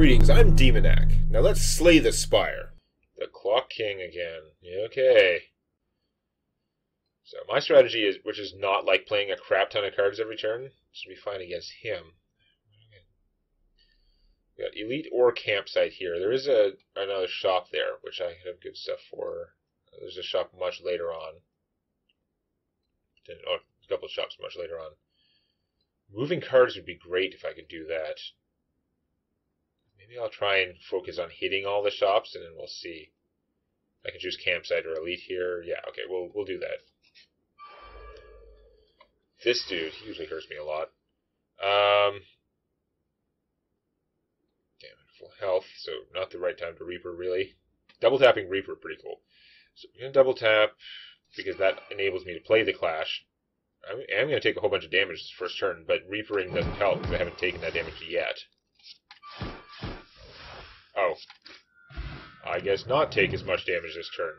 Greetings, I'm Demonac. Now let's slay the Spire. The Clock King again. Okay. So my strategy is, which is not like playing a crap ton of cards every turn, should be fine against him. We got Elite or Campsite here. There is another shop there, which I have good stuff for. There's a shop much later on. Oh, a couple of shops much later on. Moving cards would be great if I could do that. Maybe I'll try and focus on hitting all the shops, and then we'll see. I can choose Campsite or Elite here. Yeah, okay, we'll do that. This dude, he usually hurts me a lot. Damn it, full health, so not the right time to Reaper, really. Double tapping Reaper, pretty cool. So I'm going to double tap, because that enables me to play the Clash. I'm going to take a whole bunch of damage this first turn, but Reapering doesn't help, because I haven't taken that damage yet. Oh. I guess not take as much damage this turn.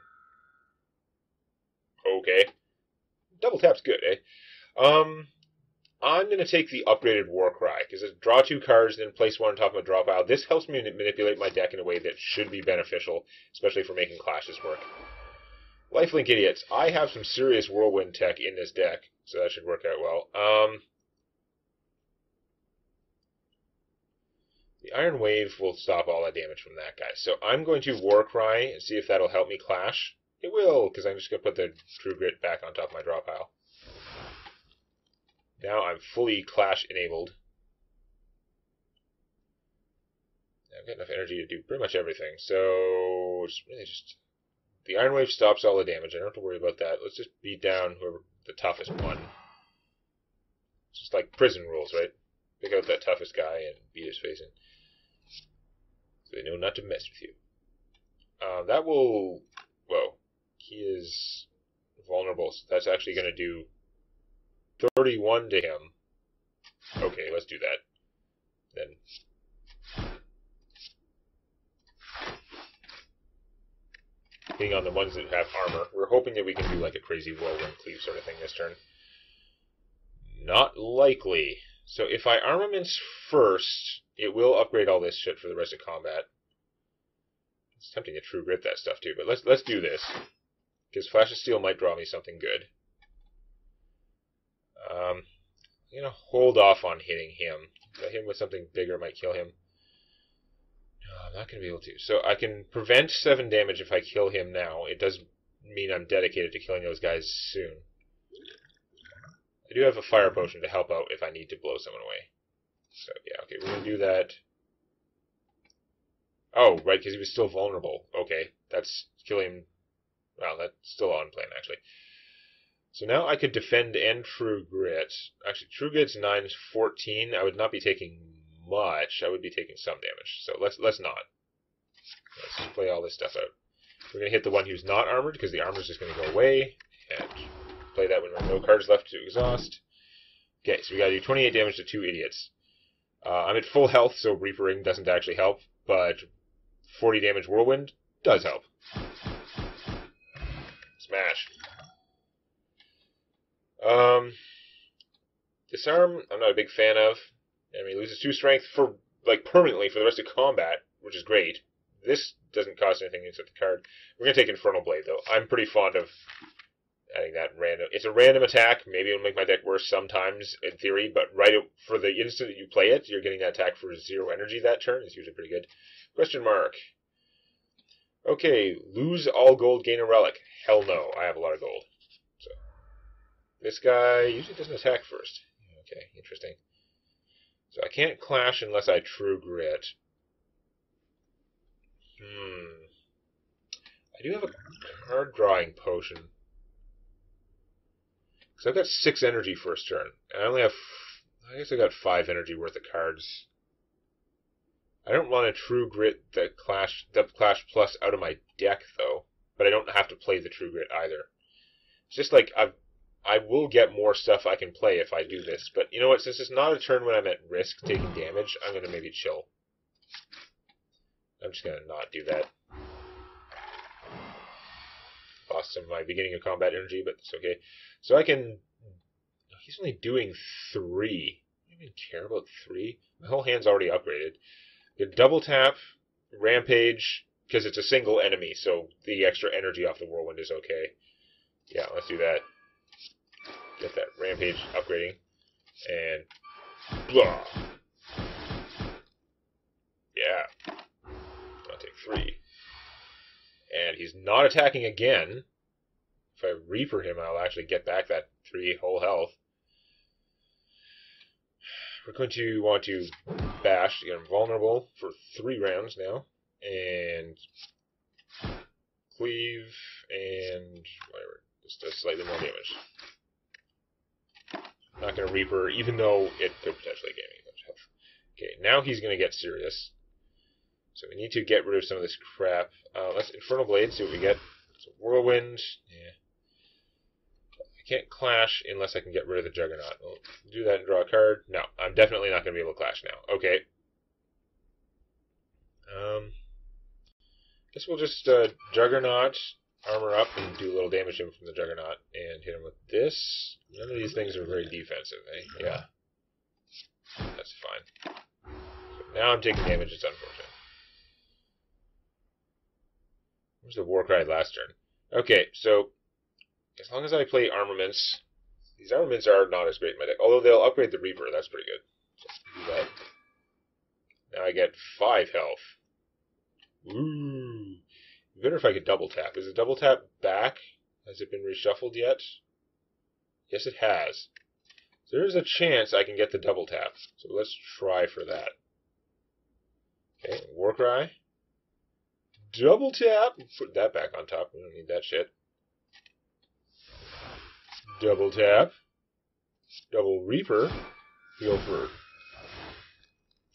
Okay. Double tap's good, eh? I'm going to take the upgraded Warcry, because it draw 2 cards, then place 1 on top of a draw pile. This helps me manipulate my deck in a way that should be beneficial, especially for making clashes work. Lifelink idiots. I have some serious Whirlwind tech in this deck, so that should work out well. The Iron Wave will stop all that damage from that guy. So I'm going to Warcry and see if that'll help me clash. It will, because I'm just going to put the True Grit back on top of my draw pile. Now I'm fully Clash enabled. I've got enough energy to do pretty much everything. So it's really just... The Iron Wave stops all the damage. I don't have to worry about that. Let's just beat down whoever the toughest one. It's just like prison rules, right? Pick out that toughest guy and beat his face in. So they know not to mess with you. That will... Whoa. He is vulnerable. So that's actually going to do 31 to him. Okay, let's do that. Then... Hitting on the ones that have armor. We're hoping that we can do like a crazy whirlwind cleave sort of thing this turn. Not likely. So if I armaments first, it will upgrade all this shit for the rest of combat. It's tempting to True Grit that stuff too, but let's do this. Because Flash of Steel might draw me something good. I'm going to hold off on hitting him. Hit him with something bigger might kill him. No, I'm not going to be able to. So I can prevent 7 damage if I kill him now. It does mean I'm dedicated to killing those guys soon. I do have a fire potion to help out if I need to blow someone away. So, yeah, okay, we're going to do that. Oh, right, because he was still vulnerable. Okay, that's killing him. Well, that's still on plan, actually. So now I could defend and True Grit. Actually, True Grit's 9 is 14. I would not be taking much. I would be taking some damage. So let's not. Let's play all this stuff out. We're going to hit the one who's not armored, because the armor's just going to go away. And play that when there are no cards left to exhaust. Okay, so we got to do 28 damage to 2 idiots. I'm at full health, so Reapering doesn't actually help, but 40 damage Whirlwind does help. Smash. Disarm, I'm not a big fan of. I mean, he loses 2 strength for, like, permanently for the rest of combat, which is great. This doesn't cost anything except the card. We're going to take Infernal Blade, though. I'm pretty fond of adding that random. It's a random attack. Maybe it'll make my deck worse sometimes, in theory, but right for the instant that you play it, you're getting that attack for 0 energy that turn. It's usually pretty good. Question mark. Okay, lose all gold, gain a relic. Hell no, I have a lot of gold. So this guy usually doesn't attack first. Okay, interesting. So I can't clash unless I True Grit. I do have a card drawing potion. Because I've got 6 energy first turn. And I only have... I guess I got 5 energy worth of cards. I don't want to True Grit the Clash Plus out of my deck, though. But I don't have to play the True Grit either. It's just like, I will get more stuff I can play if I do this. But you know what? Since it's not a turn when I'm at risk taking damage, I'm going to maybe chill. I'm just going to not do that. Lost some of my beginning of combat energy, but it's okay. So I can... He's only doing 3. I don't even care about 3. My whole hand's already upgraded. Get double tap, rampage, because it's a single enemy, so the extra energy off the whirlwind is okay. Yeah, let's do that. Get that rampage upgrading. And blah. Yeah. I'll take 3. And he's not attacking again. If I Reaper him, I'll actually get back that 3 whole health. We're going to want to bash to get him vulnerable for 3 rounds now. And cleave and whatever. Just does slightly more damage. Not going to Reaper, even though it could potentially gain me a bunch of health. Okay, now he's going to get serious. So we need to get rid of some of this crap. Let's Infernal Blade, see what we get. So Whirlwind. Yeah. I can't clash unless I can get rid of the Juggernaut. We'll do that and draw a card. No, I'm definitely not going to be able to clash now. Okay. Guess we'll just Juggernaut, armor up, and do a little damage to him from the Juggernaut, and hit him with this. None of these things are very defensive, eh? Yeah. That's fine. So now I'm taking damage, it's unfortunate. Where's the Warcry last turn? Okay, so as long as I play armaments, these armaments are not as great in my deck. Although they'll upgrade the Reaper, that's pretty good. So do that. Now I get 5 health. Ooh. Better if I could double tap. Is the double tap back? Has it been reshuffled yet? Yes, it has. So there's a chance I can get the double tap. So let's try for that. Okay, Warcry. Double tap. Put that back on top. We don't need that shit. Double tap. Double Reaper. Go for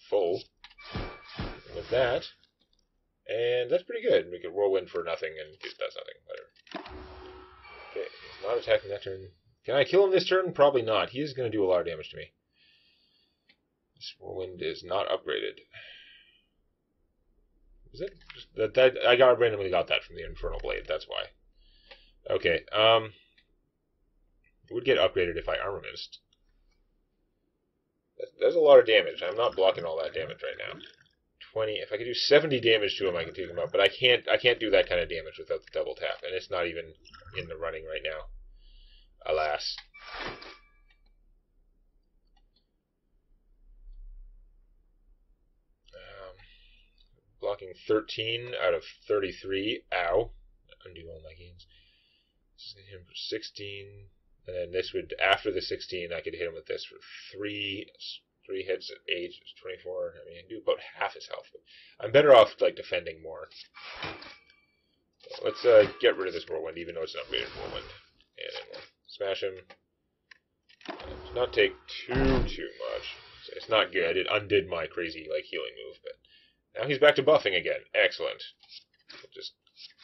full. With that. And that's pretty good. We can Whirlwind for nothing and it does nothing. Whatever. Okay, he's not attacking that turn. Can I kill him this turn? Probably not. He is going to do a lot of damage to me. This Whirlwind is not upgraded. Is it? I randomly got that from the Infernal Blade. That's why. Okay. It would get upgraded if I Armaments. That's a lot of damage. I'm not blocking all that damage right now. 20. If I could do 70 damage to him, I can take him out. But I can't do that kind of damage without the double tap, and it's not even in the running right now. Alas. Blocking 13 out of 33. Ow. Undo all my gains. This is going to hit him for 16. And then this would, after the 16, I could hit him with this for 3 hits at age 24. I mean, I do about half his health. But I'm better off, like, defending more. So let's get rid of this Whirlwind, even though it's an upgraded Whirlwind. And then we'll smash him. Does not take too much. It's not good. It undid my crazy, like, healing move, but now he's back to buffing again. Excellent. We'll just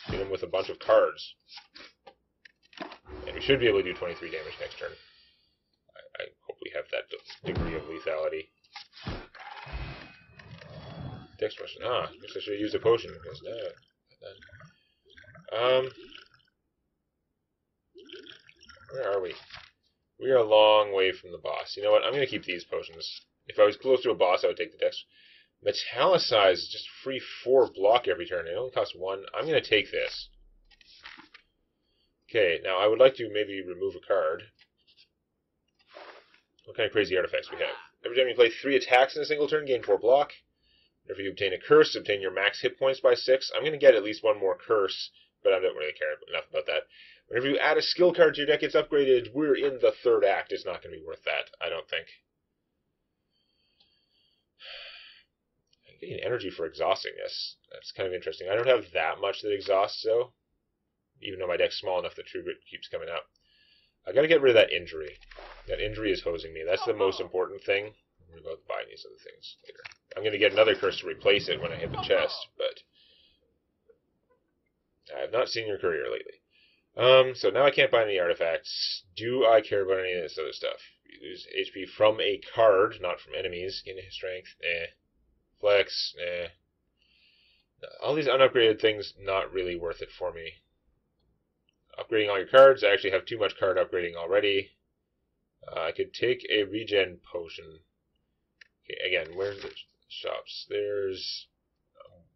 hit him with a bunch of cards. And we should be able to do 23 damage next turn. I hope we have that degree of lethality. Dex potion. I guess I should have used a potion. Because, where are we? We are a long way from the boss. You know what? I'm going to keep these potions. If I was close to a boss, I would take the Dex. Metallicize is just free 4 block every turn. It only costs 1. I'm going to take this. Okay, now I would like to maybe remove a card. What kind of crazy artifacts we have? Every time you play 3 attacks in a single turn, gain 4 block. Whenever you obtain a curse, obtain your max hit points by 6. I'm going to get at least 1 more curse, but I don't really care enough about that. Whenever you add a skill card to your deck, it's upgraded. We're in the 3rd act. It's not going to be worth that, I don't think. I'm getting energy for exhausting this. That's kind of interesting. I don't have that much that exhausts, though. Even though my deck's small enough, the True Grit keeps coming up. I gotta get rid of that injury. That injury is hosing me. That's the most important thing. I'm about to buy these other things later. I'm gonna get another curse to replace it when I hit the chest, but I have not seen your courier lately. So now I can't buy any artifacts. Do I care about any of this other stuff? You lose HP from a card, not from enemies. Gain strength, Flex, All these unupgraded things, not really worth it for me. Upgrading all your cards. I actually have too much card upgrading already. I could take a regen potion. Okay, again, where's the shops. There's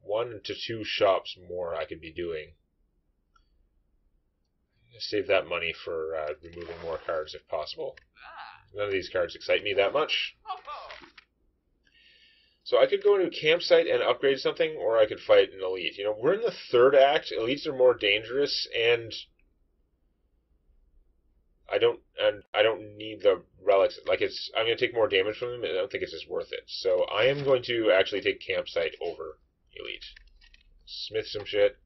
1 to 2 shops more I could be doing. Save that money for removing more cards if possible. None of these cards excite me that much. So I could go into a campsite and upgrade something, or I could fight an elite. You know, we're in the 3rd act. Elites are more dangerous, and I don't need the relics. Like, I'm going to take more damage from them, and I don't think it's just worth it. So I am going to actually take campsite over elite. Smith some shit.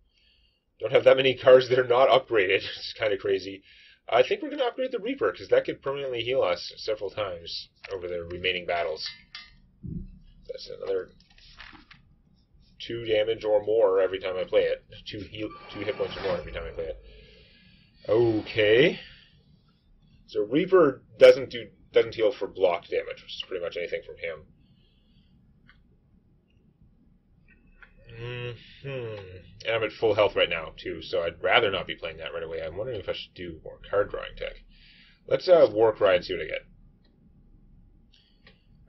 Don't have that many cards that are not upgraded. It's kind of crazy. I think we're going to upgrade the Reaper, because that could permanently heal us several times over the remaining battles. That's another 2 damage or more every time I play it. 2 hit points or more every time I play it. Okay. So Reaper doesn't heal for blocked damage, which is pretty much anything from him. And I'm at full health right now, too, so I'd rather not be playing that right away. I'm wondering if I should do more card drawing tech. Let's war cry and see what I get.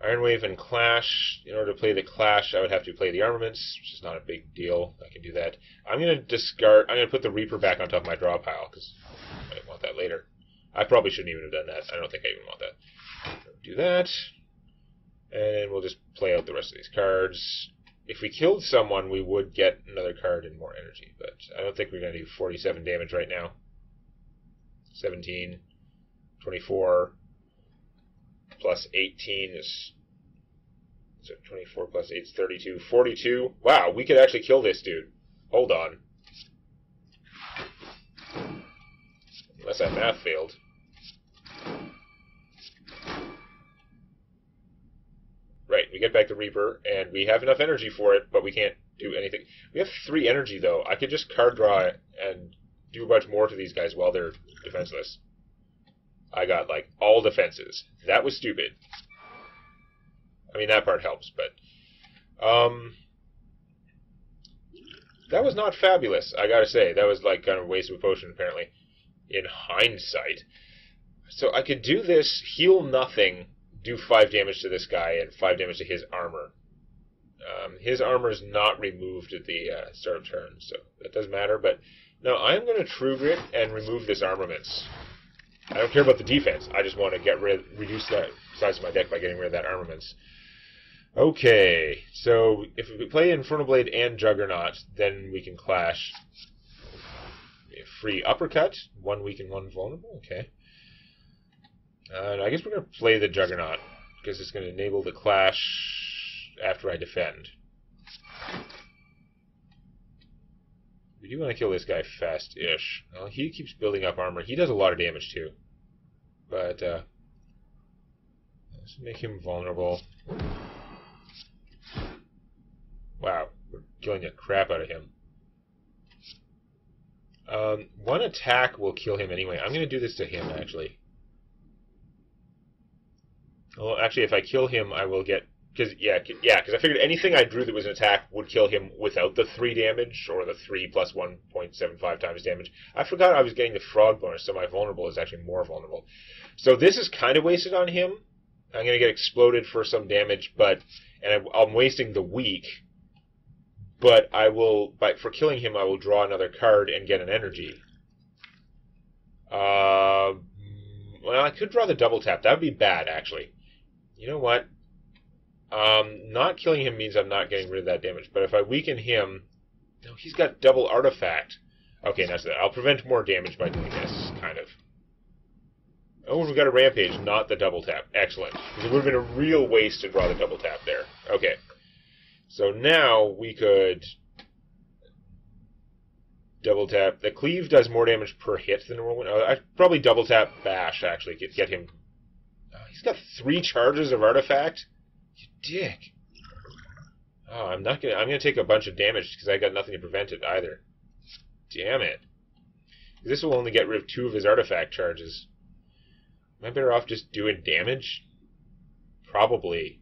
Iron Wave and Clash. In order to play the Clash, I would have to play the armaments, which is not a big deal. I can do that. I'm going to put the Reaper back on top of my draw pile, because I want that later. I probably shouldn't even have done that. I don't think I even want that. Do that. And we'll just play out the rest of these cards. If we killed someone, we would get another card and more energy, but I don't think we're going to do 47 damage right now. 17, 24, plus 18 is... So 24 plus 8 is 32. 42. Wow, we could actually kill this dude. Hold on. Unless that math failed. Right, we get back the Reaper, and we have enough energy for it, but we can't do anything. We have 3 energy, though. I could just card draw and do a bunch more to these guys while they're defenseless. I got, like, all defenses. That was stupid. I mean, that part helps, but... that was not fabulous, I gotta say. That was, like, kind of a waste of a potion, apparently, in hindsight. So I could do this, heal nothing, do 5 damage to this guy, and 5 damage to his armor. His armor is not removed at the start of turn, so that doesn't matter, but... No, I'm going to True Grit and remove this armaments. I don't care about the defense. I just want to reduce the size of my deck by getting rid of that armaments. Okay, so if we play Infernal Blade and Juggernaut, then we can clash. Free Uppercut, 1 weak and 1 vulnerable. Okay. And I guess we're going to play the Juggernaut, because it's going to enable the clash after I defend. We do want to kill this guy fast-ish. Well, he keeps building up armor. He does a lot of damage, too. But, let's make him vulnerable. Wow, we're killing the crap out of him. 1 attack will kill him anyway. I'm going to do this to him, actually. Well, actually, if I kill him, I will get... Because I figured anything I drew that was an attack would kill him without the 3 damage, or the 3 plus 1.75 times damage. I forgot I was getting the frog bonus, so my vulnerable is actually more vulnerable. So this is kind of wasted on him. I'm going to get exploded for some damage, and I'm wasting the weak. But I will, for killing him, I will draw another card and get an energy. Well, I could draw the double tap. That would be bad, actually. You know what? Not killing him means I'm not getting rid of that damage. But if I weaken him... No, he's got double artifact. Okay, that's that. I'll prevent more damage by doing this, kind of. Oh, we've got a rampage, not the double tap. Excellent. Because it would have been a real waste to draw the double tap there. Okay. So now we could... double tap. The cleave does more damage per hit than the normal one. I'd probably double tap bash, actually. Get him... he's got 3 charges of artifact? You dick. Oh, I'm gonna take a bunch of damage because I got nothing to prevent it either. Damn it. This will only get rid of 2 of his artifact charges. Am I better off just doing damage? Probably.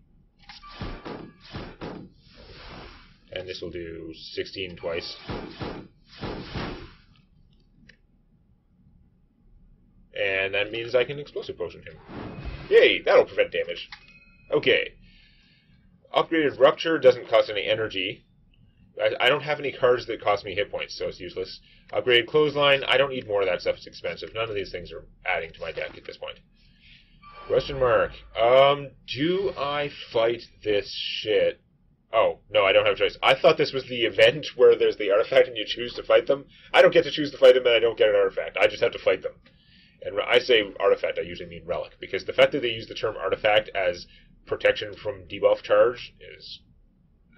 And this will do 16 twice. And that means I can explosive potion him. Yay, that'll prevent damage. Okay. Upgraded Rupture doesn't cost any energy. I don't have any cards that cost me hit points, so it's useless. Upgraded Clothesline, I don't need more of that stuff. It's expensive. None of these things are adding to my deck at this point. Question mark. Do I fight this shit? Oh, no, I don't have a choice. I thought this was the event where there's the artifact and you choose to fight them. I don't get to choose to fight them and I don't get an artifact. I just have to fight them. And when I say artifact, I usually mean relic, because the fact that they use the term artifact as protection from debuff charge is...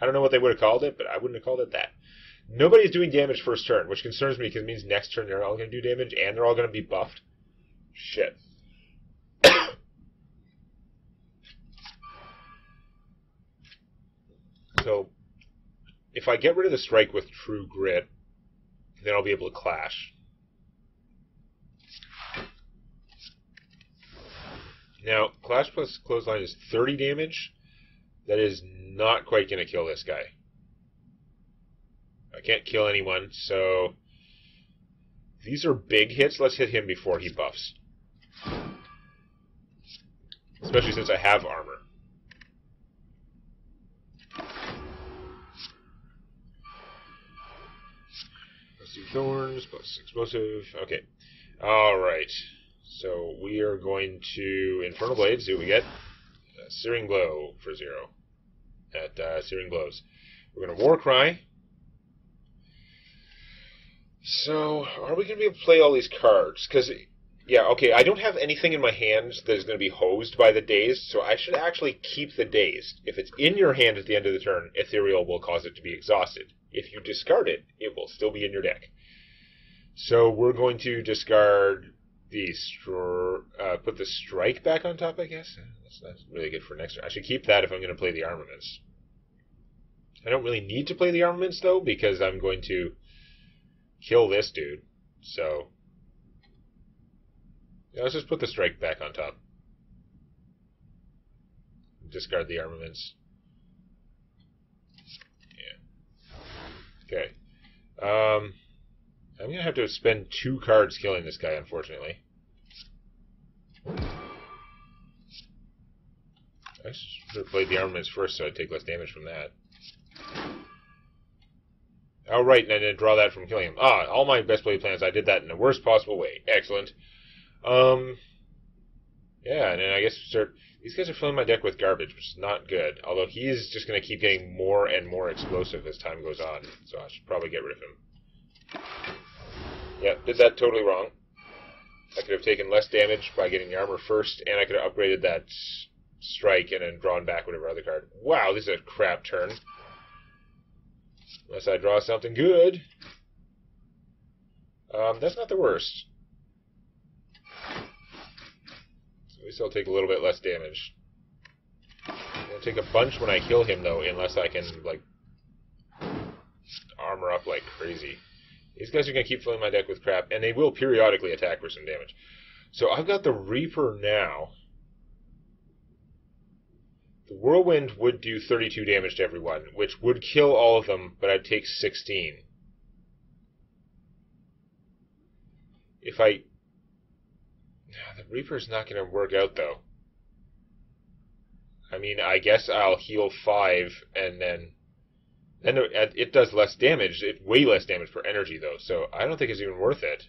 I don't know what they would have called it, but I wouldn't have called it that. Nobody's doing damage first turn, which concerns me because it means next turn they're all going to do damage and they're all going to be buffed. Shit. So, if I get rid of the strike with True Grit, then I'll be able to clash. Now, Clash plus Clothesline is 30 damage. That is not quite going to kill this guy. I can't kill anyone, so... These are big hits. Let's hit him before he buffs. Especially since I have armor. Plus 2 thorns, plus explosive. Okay. Alright. So we are going to Infernal Blade, see what we get. Searing Blow for 0 at Searing Blows. We're going to Warcry. So, are we going to be able to play all these cards? Because, yeah, okay, I don't have anything in my hands that is going to be hosed by the Dazed, so I should actually keep the Dazed. If it's in your hand at the end of the turn, Ethereal will cause it to be exhausted. If you discard it, it will still be in your deck. So, we're going to discard the put the Strike back on top, I guess. That's really good for next turn. I should keep that if I'm going to play the Armaments. I don't really need to play the Armaments, though, because I'm going to kill this dude. So, yeah, let's just put the Strike back on top. Discard the Armaments. Yeah. Okay. I'm going to have to spend 2 cards killing this guy, unfortunately. I should have played the Armaments first so I'd take less damage from that. Oh, right, and I didn't draw that from killing him. Ah, all my best played plans, I did that in the worst possible way. Excellent. Yeah, and then I guess these guys are filling my deck with garbage, which is not good. Although he is just going to keep getting more and more explosive as time goes on, so I should probably get rid of him. Yeah, did that totally wrong. I could have taken less damage by getting the armor first, and I could have upgraded that strike and then drawn back whatever other card. Wow, this is a crap turn. Unless I draw something good. That's not the worst. At least I'll take a little bit less damage. I'm going to take a bunch when I kill him, though, unless I can, like, armor up like crazy. These guys are going to keep filling my deck with crap, and they will periodically attack for some damage. So I've got the Reaper now. The Whirlwind would do 32 damage to everyone, which would kill all of them, but I'd take 16. If I... The Reaper's not going to work out, though. I mean, I guess I'll heal 5, and then it does less damage. Way less damage per energy, though, so I don't think it's even worth it.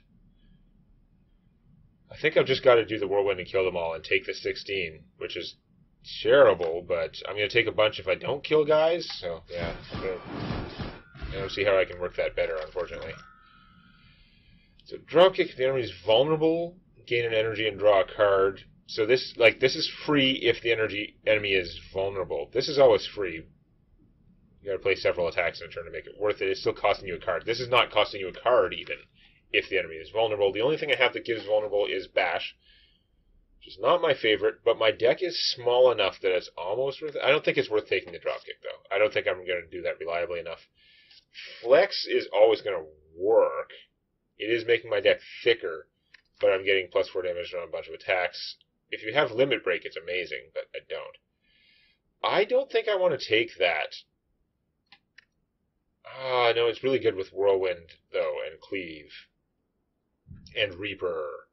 I think I've just got to do the Whirlwind and kill them all and take the 16, which is shareable, but I'm going to take a bunch if I don't kill guys, so yeah. I don't see how I can work that better, unfortunately. So dropkick, if the enemy is vulnerable, gain an energy and draw a card. So this is free if the enemy is vulnerable. This is always free. You gotta play several attacks in a turn to make it worth it. It's still costing you a card. This is not costing you a card, even, if the enemy is vulnerable. The only thing I have that gives vulnerable is Bash, which is not my favorite, but my deck is small enough that it's almost worth it. I don't think it's worth taking the dropkick, though. I don't think I'm going to do that reliably enough. Flex is always going to work. It is making my deck thicker, but I'm getting plus 4 damage on a bunch of attacks. If you have Limit Break, it's amazing, but I don't. I don't think I want to take that. No, it's really good with Whirlwind, though, and Cleave. And Reaper.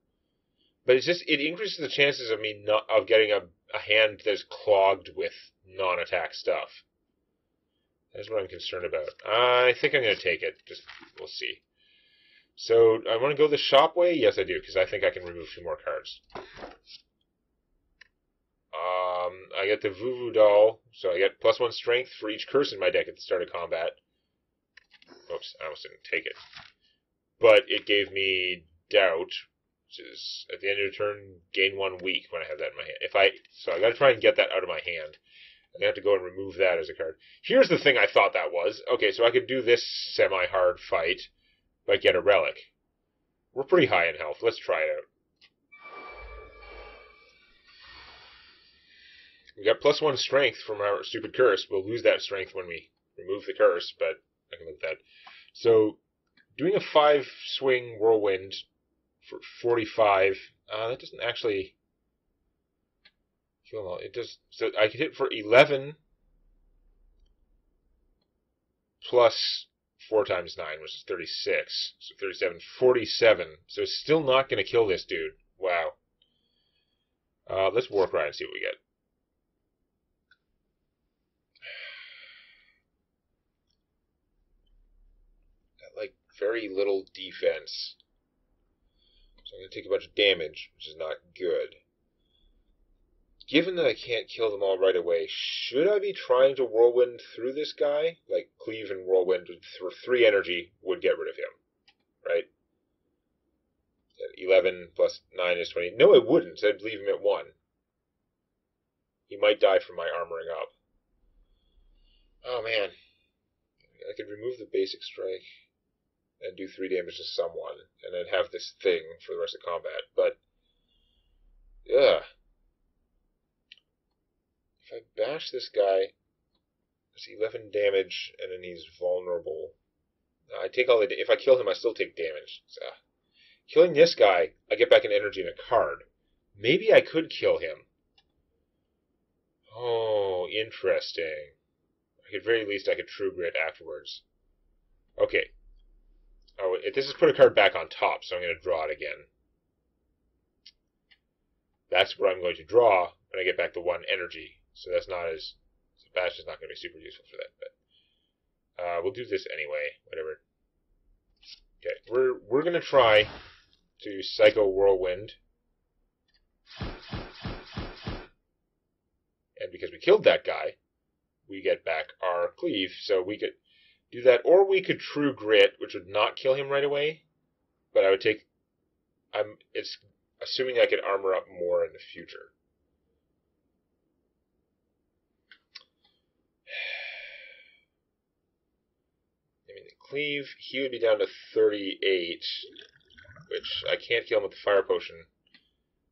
But it increases the chances of me of getting a hand that's clogged with non-attack stuff. That's what I'm concerned about. I think I'm going to take it. Just, we'll see. So, I want to go the shop way? Yes, I do, because I think I can remove 2 more cards. I get the Vuvu Doll, so I get +1 strength for each curse in my deck at the start of combat. Oops, I almost didn't take it. But it gave me Doubt, which is, at the end of the turn, gain 1 weak when I have that in my hand. So I gotta try and get that out of my hand. I'm gonna have to go and remove that as a card. Here's the thing I thought that was. Okay, so I could do this semi-hard fight, but get a relic. We're pretty high in health. Let's try it out. We got +1 strength from our stupid curse. We'll lose that strength when we remove the curse, but I can live with that. So, doing a 5-swing whirlwind for 45, that doesn't actually kill them all. It does. So I could hit for 11 plus 4 times 9, which is 36. So 37, 47. So it's still not going to kill this dude. Wow. Let's Warcry and see what we get. Like, very little defense. So I'm going to take a bunch of damage, which is not good. Given that I can't kill them all right away, should I be trying to whirlwind through this guy? Like, cleave and whirlwind for 3 energy would get rid of him, right? 11 plus 9 is 20. No, it wouldn't. I'd leave him at 1. He might die from my armoring up. Oh, man. I could remove the basic strike and do 3 damage to someone, and then have this thing for the rest of combat, but, ugh. If I bash this guy, it's 11 damage, and then he's vulnerable. I take all the, if I kill him, I still take damage. So, killing this guy, I get back an energy and a card. Maybe I could kill him. Oh, interesting. At very least, I could True Grit afterwards. Okay. Oh, this is put a card back on top, so I'm going to draw it again. That's what I'm going to draw when I get back the 1 energy. So that's not as... So Bash is not going to be super useful for that, but... we'll do this anyway, whatever. Okay, we're going to try to Psycho Whirlwind. And because we killed that guy, we get back our Cleave, so we could do that, or we could True Grit, which would not kill him right away, but I would take... it's assuming I could armor up more in the future. I mean, the Cleave, he would be down to 38, which I can't kill him with the Fire Potion.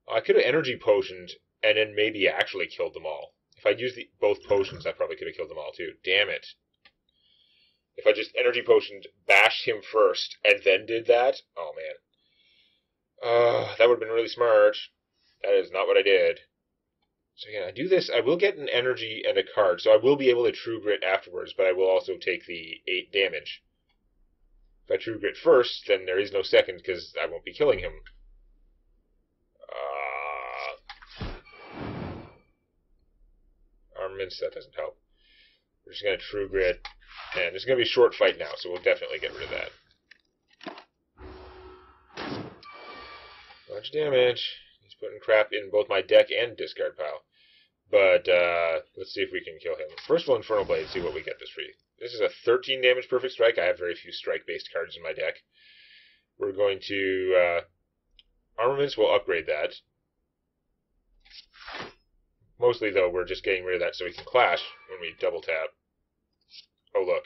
I could have Energy Potioned, and then maybe actually killed them all. If I'd used both potions, I probably could have killed them all too. Damn it. If I just Energy Potioned, bashed him first, and then did that, oh man. That would have been really smart. That is not what I did. So yeah, I do this, I will get an energy and a card, so I will be able to True Grit afterwards, but I will also take the 8 damage. If I True Grit first, then there is no second, because I won't be killing him. Armaments, that doesn't help. We're just going to True Grit, and it's going to be a short fight now, so we'll definitely get rid of that. Much damage. He's putting crap in both my deck and discard pile. But, let's see if we can kill him. First of all, Infernal Blade, see what we get this free. This is a 13 damage perfect strike. I have very few strike-based cards in my deck. We're going to, Armaments, we'll upgrade that. Mostly, though, we're just getting rid of that so we can clash when we double tap. Oh, look.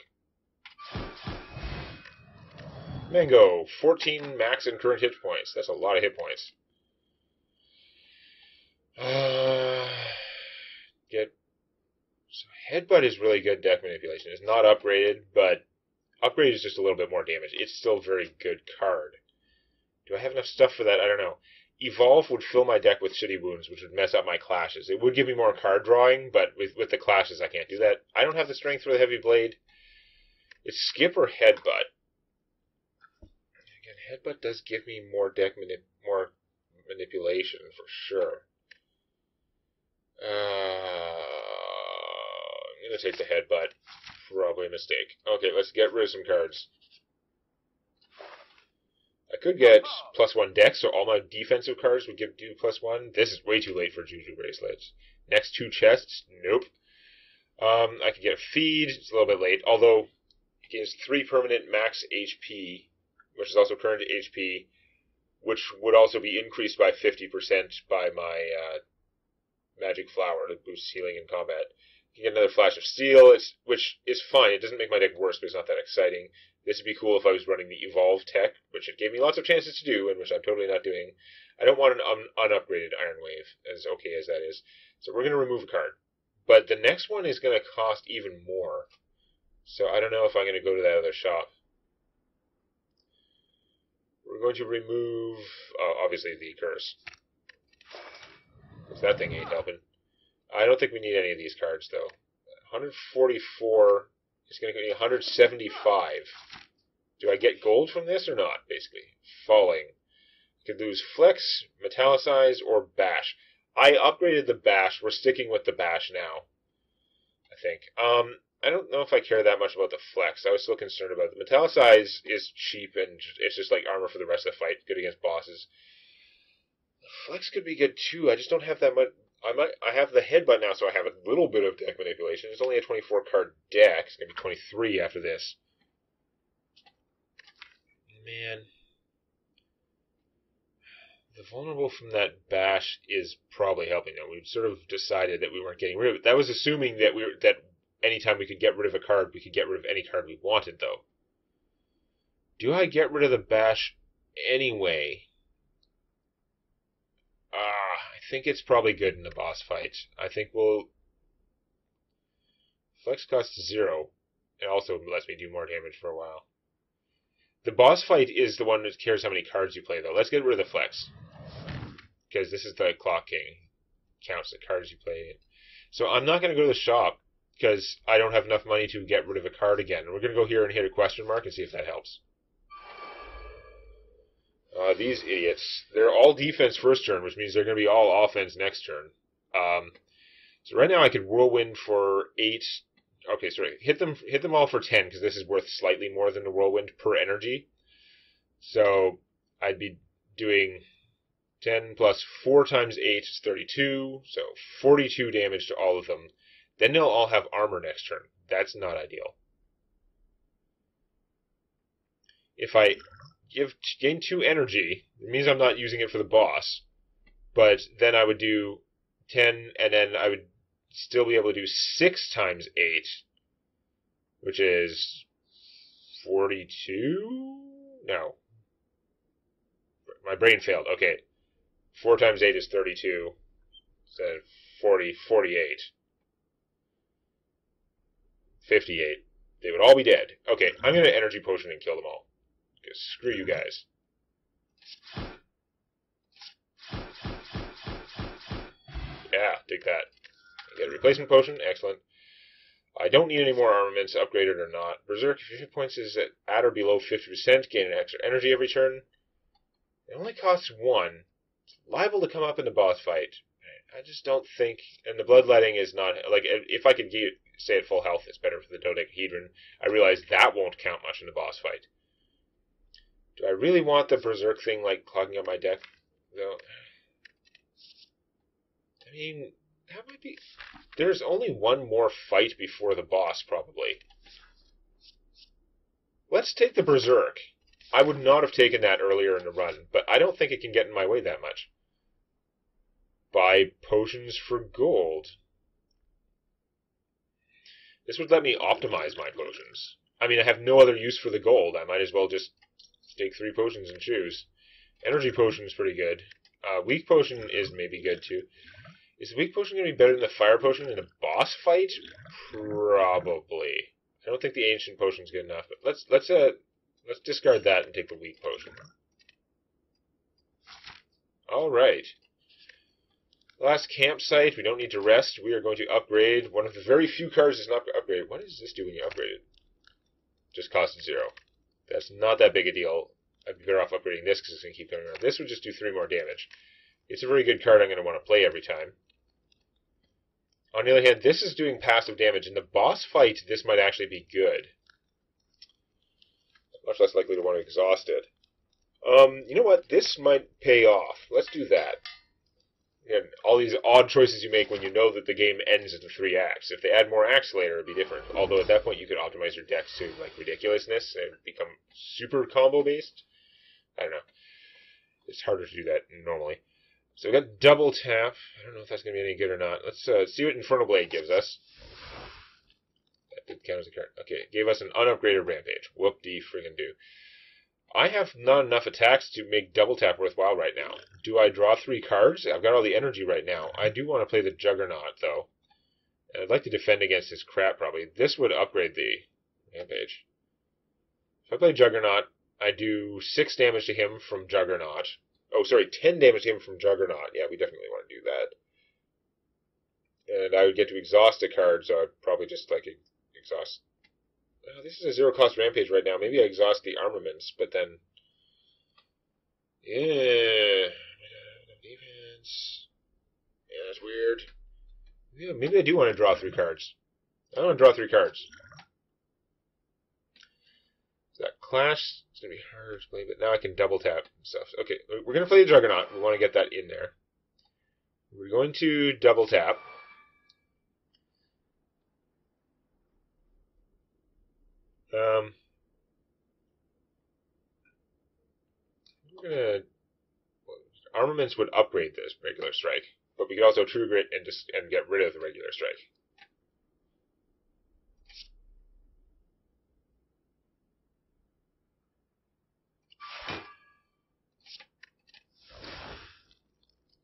Mango, 14 max and current hit points. That's a lot of hit points. So Headbutt is really good deck manipulation. It's not upgraded, but upgraded is just a little bit more damage. It's still a very good card. Do I have enough stuff for that? I don't know. Evolve would fill my deck with shitty wounds, which would mess up my clashes. It would give me more card drawing, but with the clashes I can't do that. I don't have the strength for the Heavy Blade. It's Skip or Headbutt. Again, Headbutt does give me more deck manipulation for sure. I'm going to take the headbutt. Probably a mistake. Okay, let's get rid of some cards. I could get +1 dex, so all my defensive cards would do +1. This is way too late for Juju Bracelets. Next 2 chests, nope. I could get a feed, it's a little bit late, although it gains 3 permanent max HP, which is also current HP, which would also be increased by 50% by my magic flower to boost healing in combat. You can get another Flash of Steel, which is fine. It doesn't make my deck worse, but it's not that exciting. This would be cool if I was running the Evolve tech, which it gave me lots of chances to do, and which I'm totally not doing. I don't want an unupgraded Iron Wave, as okay as that is. So we're going to remove a card. But the next one is going to cost even more. So I don't know if I'm going to go to that other shop. We're going to remove, obviously, the Curse. Because that thing ain't helping. I don't think we need any of these cards, though. 144 is going to give me 175. Do I get gold from this or not, basically? Falling. I could lose Flex, Metallicize, or Bash. I upgraded the Bash. We're sticking with the Bash now, I think. I don't know if I care that much about the Flex. I was still concerned about it. The Metallicize is cheap, and it's just like armor for the rest of the fight. Good against bosses. The Flex could be good, too. I just don't have that much. I have the headbutt now, so I have a little bit of deck manipulation. It's only a 24-card deck. It's going to be 23 after this. Man. The vulnerable from that bash is probably helping them. We've sort of decided that we weren't getting rid of it. That was assuming that that anytime we could get rid of a card, we could get rid of any card we wanted, though. Do I get rid of the bash anyway? I think it's probably good in the boss fight. I think we'll... Flex costs 0. It also lets me do more damage for a while. The boss fight is the one that cares how many cards you play, though. Let's get rid of the Flex. Because this is the Clock King. Counts the cards you play. So I'm not going to go to the shop, because I don't have enough money to get rid of a card again. We're going to go here and hit a question mark and see if that helps. These idiots. They're all defense first turn, which means they're going to be all offense next turn. So right now I could Whirlwind for 8. Okay, sorry. Hit them all for 10, because this is worth slightly more than the Whirlwind per energy. So I'd be doing 10 plus 4 times 8 is 32. So 42 damage to all of them. Then they'll all have armor next turn. That's not ideal. If I gain 2 energy, it means I'm not using it for the boss. But then I would do 10, and then I would still be able to do 6 times 8, which is 42? No. My brain failed. Okay. 4 times 8 is 32. So 40, 48. 58. They would all be dead. Okay, I'm going to energy potion and kill them all. Because screw you guys. Yeah, take that. Get a replacement potion. Excellent. I don't need any more armaments, upgraded or not. Berserk, if your hit points is at or below 50%, gain an extra energy every turn. It only costs 1. It's liable to come up in the boss fight. I just don't think... And the bloodletting is not... Like, if I could stay at full health, it's better for the dodecahedron. I realize that won't count much in the boss fight. Do I really want the Berserk thing, like, clogging up my deck, though? I mean, that might be... There's only one more fight before the boss, probably. Let's take the Berserk. I would not have taken that earlier in the run, but I don't think it can get in my way that much. Buy potions for gold. This would let me optimize my potions. I mean, I have no other use for the gold. I might as well just take 3 potions and choose. Energy potion is pretty good. Weak potion is maybe good too. Is the weak potion going to be better than the fire potion in a boss fight? Probably. I don't think the ancient potion is good enough. But let's discard that and take the weak potion. All right. Last campsite. We don't need to rest. We are going to upgrade. One of the very few cards is not upgraded. What does this do when you upgrade it? Just cost 0. That's not that big a deal. I'd be better off upgrading this because it's going to keep coming around. This would just do 3 more damage. It's a very good card I'm going to want to play every time. On the other hand, this is doing passive damage. In the boss fight, this might actually be good. Much less likely to want to exhaust it. You know what? This might pay off. Let's do that. And all these odd choices you make when you know that the game ends in 3 acts. If they add more acts later, it'd be different. Although at that point you could optimize your decks to like ridiculousness and become super combo based. I don't know. It's harder to do that normally. So we got double tap. I don't know if that's going to be any good or not. Let's see what Infernal Blade gives us. That did count as a card. Okay, it gave us an unupgraded Rampage. Whoop-de-friggin-do. I have not enough attacks to make double tap worthwhile right now. Do I draw 3 cards? I've got all the energy right now. I do want to play the Juggernaut, though. And I'd like to defend against his crap, probably. This would upgrade the Rampage. If I play Juggernaut, I do 6 damage to him from Juggernaut. Oh, sorry, 10 damage to him from Juggernaut. Yeah, we definitely want to do that. And I would get to exhaust a card, so I'd probably just, like, exhaust. This is a 0-cost Rampage right now. Maybe I exhaust the armaments, but then... Yeah... Defense... Yeah, that's weird. Yeah, maybe I do want to draw 3 cards. I want to draw 3 cards. So that Clash... It's going to be hard to play, but now I can double tap and stuff. Okay, we're going to play the Juggernaut. We want to get that in there. We're going to double tap. We're going to... Armaments would upgrade this regular strike, but we could also True Grit and get rid of the regular strike.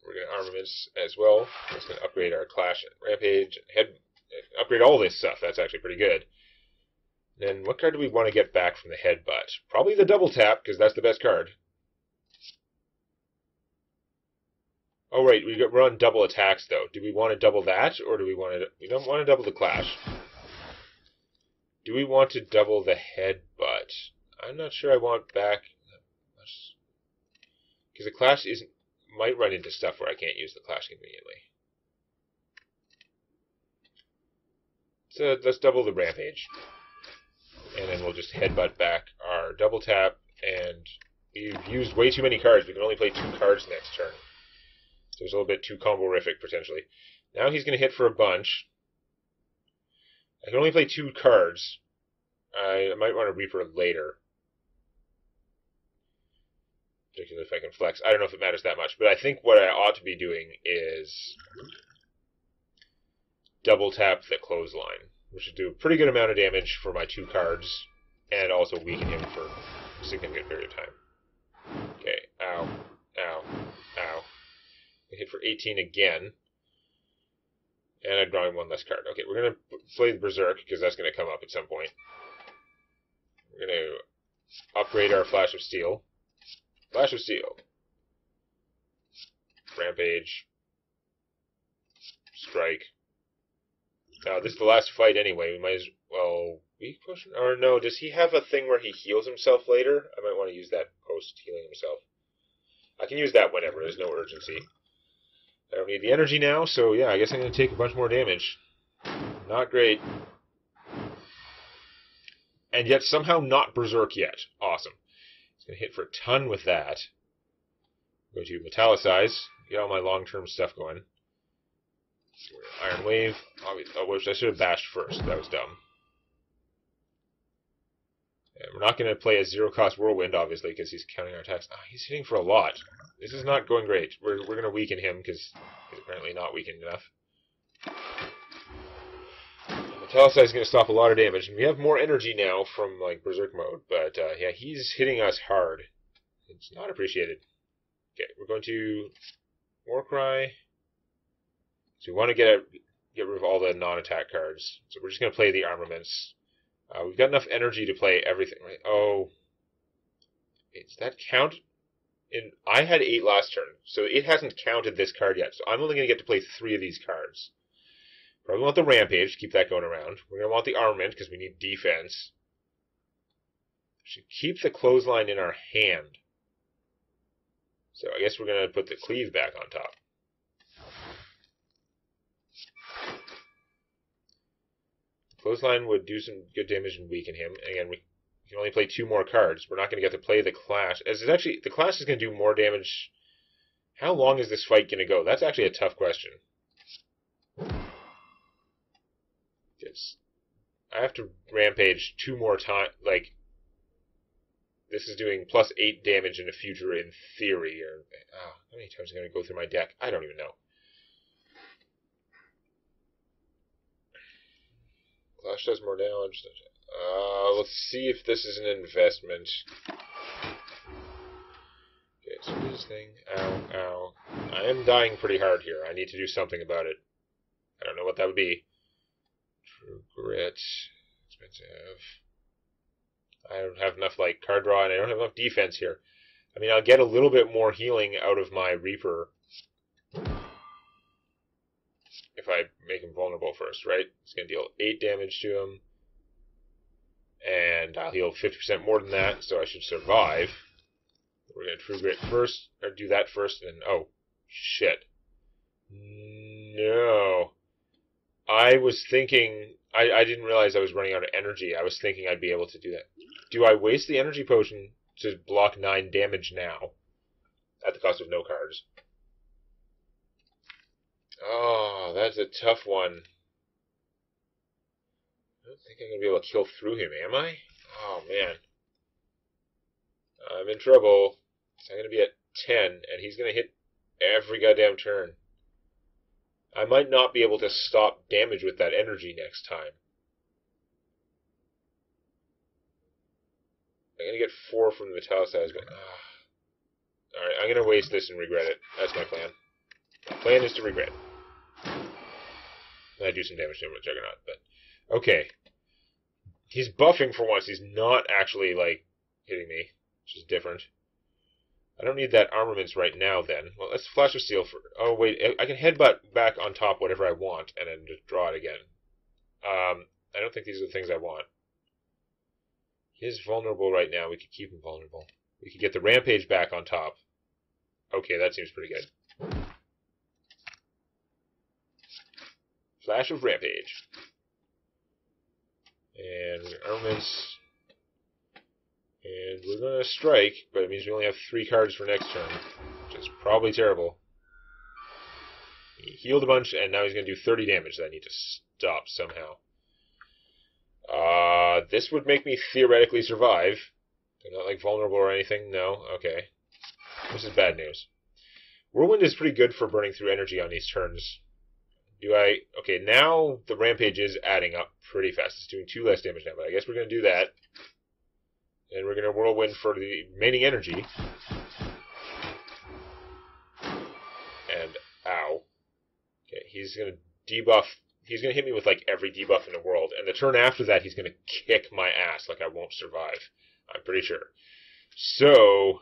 We're going to armaments as well. It's going to upgrade our Clash and Rampage. Upgrade all this stuff. That's actually pretty good. Then what card do we want to get back from the Headbutt? Probably the double tap, because that's the best card. Oh, right, we're on double attacks, though. Do we want to double that, or do we want to... We don't want to double the Clash. Do we want to double the Headbutt? I'm not sure I want back... Because the Clash might run into stuff where I can't use the Clash conveniently. So let's double the Rampage. And then we'll just Headbutt back our double tap, and we've used way too many cards. We can only play 2 cards next turn. So it's a little bit too combo-rific, potentially. Now he's going to hit for a bunch. I can only play 2 cards. I might want to Reaper later. Particularly if I can flex. I don't know if it matters that much, but I think what I ought to be doing is double tap the Clothesline, which would do a pretty good amount of damage for my 2 cards, and also weaken him for a significant period of time. Okay, ow, ow, ow. I hit for 18 again, and I'm drawing 1 less card. Okay, we're going to play the Berserk, because that's going to come up at some point. We're going to upgrade our Flash of Steel. Flash of Steel. Rampage. Strike. Now, this is the last fight anyway. We might as well... Weak potion? Or no, does he have a thing where he heals himself later? I might want to use that post-healing himself. I can use that whenever. There's no urgency. I don't need the energy now, so yeah, I guess I'm going to take a bunch more damage. Not great. And yet somehow not Berserk yet. Awesome. He's going to hit for a ton with that. Go to Metallicize. Get all my long-term stuff going. Iron Wave. Which I should have bashed first. That was dumb. And we're not going to play a 0-cost Whirlwind, obviously, because he's counting our attacks. Oh, he's hitting for a lot. This is not going great. We're going to weaken him, because he's apparently not weakened enough. Metallicize is going to stop a lot of damage, and we have more energy now from like Berserk mode, but yeah, he's hitting us hard. It's not appreciated. Okay, we're going to Warcry. So we want to get rid of all the non-attack cards. So we're just going to play the armaments. We've got enough energy to play everything, right? Oh, does that count? I had 8 last turn, so it hasn't counted this card yet. So I'm only going to get to play 3 of these cards. Probably want the Rampage, keep that going around. We're going to want the Armament, because we need defense. Should keep the Clothesline in our hand. So I guess we're going to put the Cleave back on top. Clothesline would do some good damage and weaken him. And again, we can only play 2 more cards. We're not going to get to play the Clash. As it's actually, the Clash is going to do more damage. How long is this fight going to go? That's actually a tough question. I have to Rampage 2 more times. Like, this is doing plus 8 damage in the future in theory. Or how many times is it going to go through my deck? I don't even know. Clash does more damage. Let's see if this is an investment. Okay, so this thing. Ow, ow. I am dying pretty hard here. I need to do something about it. I don't know what that would be. True Grit. Expensive. I don't have enough, like, card draw, and I don't have enough defense here. I mean, I'll get a little bit more healing out of my Reaper if I make him vulnerable first, right? It's going to deal 8 damage to him. And I'll heal 50% more than that, so I should survive. We're going to True Grit first, or do that first, and then, oh, shit. No. I was thinking, I didn't realize I was running out of energy. I was thinking I'd be able to do that. Do I waste the energy potion to block 9 damage now, at the cost of no cards? Oh, that's a tough one. I don't think I'm going to be able to kill through him, am I? Oh, man. I'm in trouble. So I'm going to be at 10, and he's going to hit every goddamn turn. I might not be able to stop damage with that energy next time. I'm going to get 4 from the Metallicized. Alright, I'm going to waste this and regret it. That's my plan. My plan is to regret. And I do some damage to him with Juggernaut, but... Okay. He's buffing for once. He's not actually, like, hitting me, which is different. I don't need that armaments right now, then. Well, let's Flash of Steel for... Oh, wait. I can headbutt back on top whatever I want, and then just draw it again. I don't think these are the things I want. He is vulnerable right now. We could keep him vulnerable. We could get the Rampage back on top. Okay, that seems pretty good. Flash of Rampage. And armaments... And we're going to strike, but it means we only have 3 cards for next turn, which is probably terrible. He healed a bunch, and now he's going to do 30 damage that I need to stop somehow. This would make me theoretically survive. I'm not, like, vulnerable or anything. No? Okay. This is bad news. Whirlwind is pretty good for burning through energy on these turns. Okay, now the Rampage is adding up pretty fast. It's doing 2 less damage now, but I guess we're going to do that. And we're going to Whirlwind for the remaining energy. And, ow. Okay, he's going to debuff. He's going to hit me with, like, every debuff in the world. And the turn after that, he's going to kick my ass like I won't survive. I'm pretty sure. So,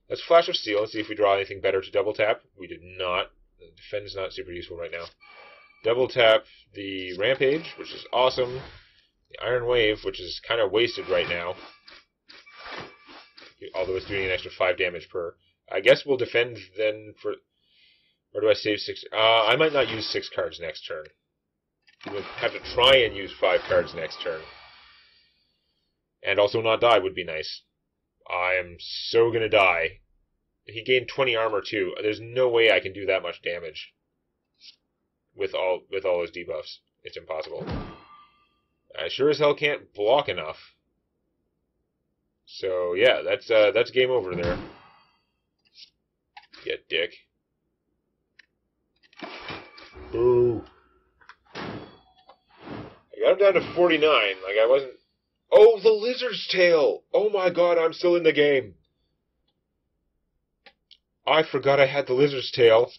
let's Flash of Steel and see if we draw anything better to double tap. We did not. The defend is not super useful right now. Double tap the Rampage, which is awesome. The Iron Wave, which is kind of wasted right now. Although it's doing an extra 5 damage per. I guess we'll defend then for... Or do I save 6? I might not use 6 cards next turn. We'll have to try and use 5 cards next turn. And also not die would be nice. I am so going to die. He gained 20 armor too. There's no way I can do that much damage with all his debuffs. It's impossible. I sure as hell can't block enough. So yeah, that's game over there. Yeah, dick. Boo. I got him down to 49. Like I wasn't. Oh, the Lizard's Tail! Oh my god, I'm still in the game. I forgot I had the Lizard's Tail.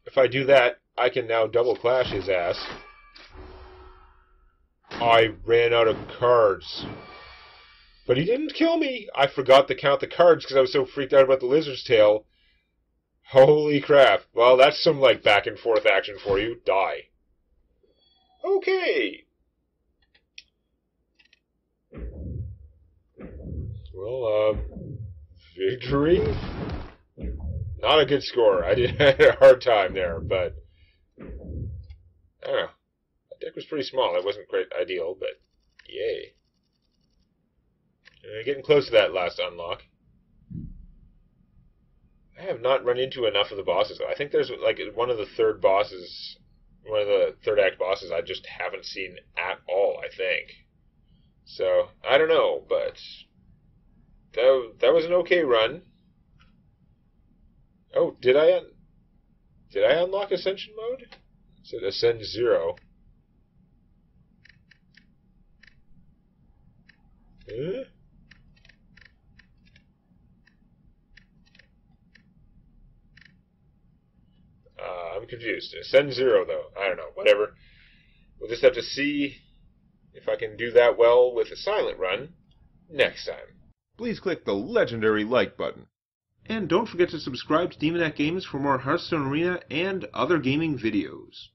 If I do that, I can now double clash his ass. I ran out of cards. But he didn't kill me. I forgot to count the cards because I was so freaked out about the Lizard's Tail. Holy crap. Well, that's some, like, back and forth action for you. Die. Okay. Well, victory? Not a good score. I had a hard time there, but... I don't know. deck was pretty small. It wasn't quite ideal, but yay. Getting close to that last unlock. I have not run into enough of the bosses, though. I think there's like one of the third act bosses I just haven't seen at all, I think. So, I don't know, but that was an okay run. Oh, did I unlock Ascension mode? It said Ascend 0. Huh? I'm confused. Ascend 0, though. I don't know. Whatever. We'll just have to see if I can do that well with a silent run next time. Please click the legendary like button. And don't forget to subscribe to Demonac Games for more Hearthstone Arena and other gaming videos.